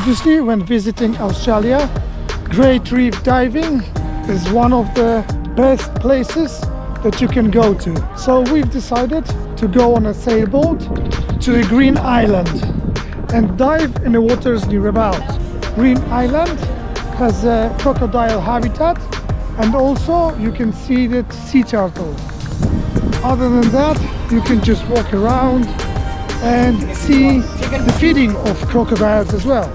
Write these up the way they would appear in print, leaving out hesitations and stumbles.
Obviously, when visiting Australia, Great Reef diving is one of the best places that you can go to. So we've decided to go on a sailboat to a green island and dive in the waters nearby. Green Island has a crocodile habitat, and also you can see the sea turtles. Other than that, you can just walk around and see the feeding of crocodiles as well.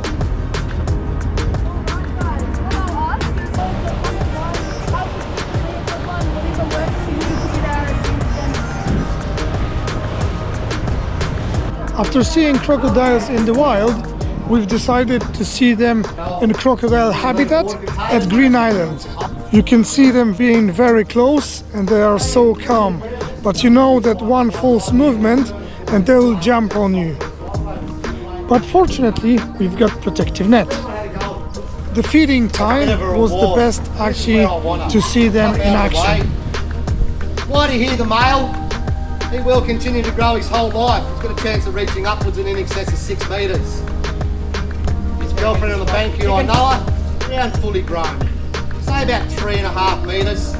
After seeing crocodiles in the wild, we've decided to see them in crocodile habitat at Green Island. You can see them being very close and they are so calm. But you know that one false movement and they will jump on you. But fortunately, we've got protective net. The feeding time was the best actually to see them in action. Why do you hear the male? He will continue to grow his whole life. He's got a chance of reaching upwards and in excess of 6 metres. His girlfriend on the bank here, I know her, around fully grown. Say about 3.5 metres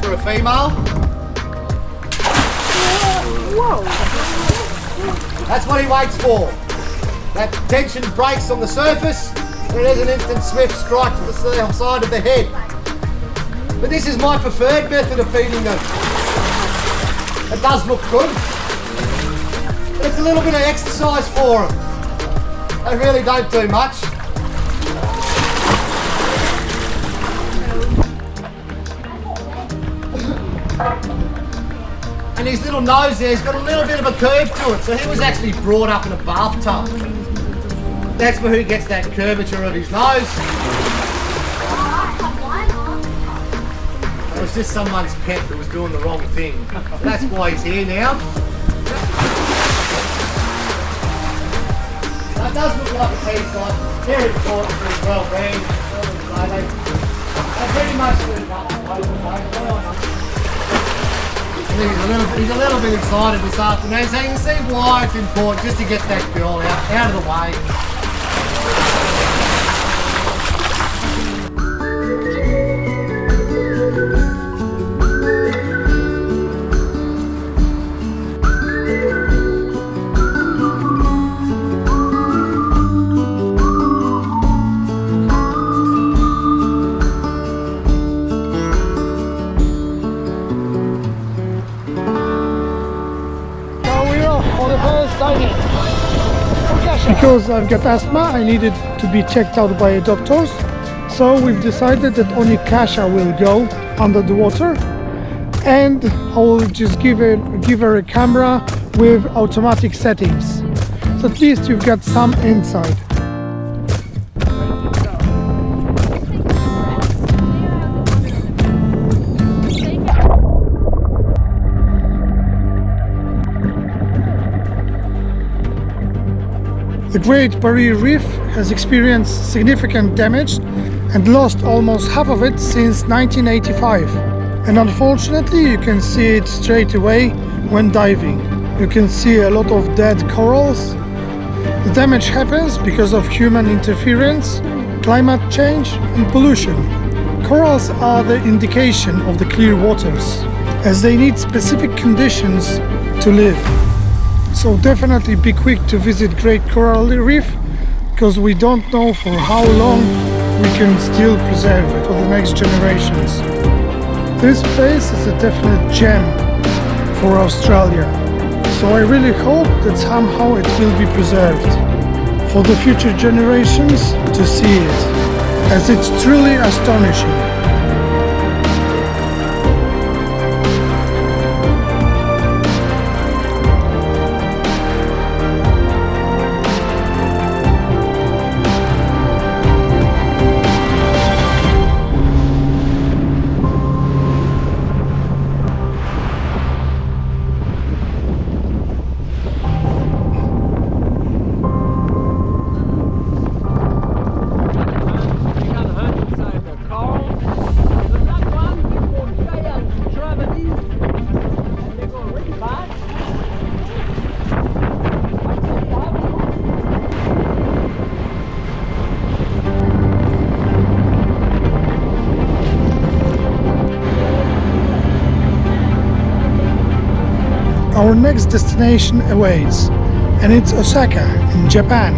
for a female. Whoa! That's what he waits for. That tension breaks on the surface, there is an instant swift strike to the side of the head. But this is my preferred method of feeding them. It does look good. But it's a little bit of exercise for them. They really don't do much. And his little nose there, he's got a little bit of a curve to it, so he was actually brought up in a bathtub. That's where he gets that curvature of his nose. It was just someone's pet that was doing the wrong thing. So that's why he's here now. That does look like a seaside. Very important for his well-being. They pretty much do nothing. He's a little bit excited this afternoon, so you can see why it's important just to get that girl out of the way. Because I've got asthma, I needed to be checked out by doctors. So we've decided that only Kasia will go under the water, and I will just give her a camera with automatic settings. So at least you've got some insight. The Great Barrier Reef has experienced significant damage and lost almost half of it since 1985. And unfortunately, you can see it straight away when diving. You can see a lot of dead corals. The damage happens because of human interference, climate change and pollution. Corals are the indication of the clear waters, as they need specific conditions to live. So definitely be quick to visit Great Coral Reef, because we don't know for how long we can still preserve it for the next generations. This place is a definite gem for Australia. So I really hope that somehow it will be preserved for the future generations to see it, as it's truly astonishing. our next destination awaits, and it's Osaka in Japan.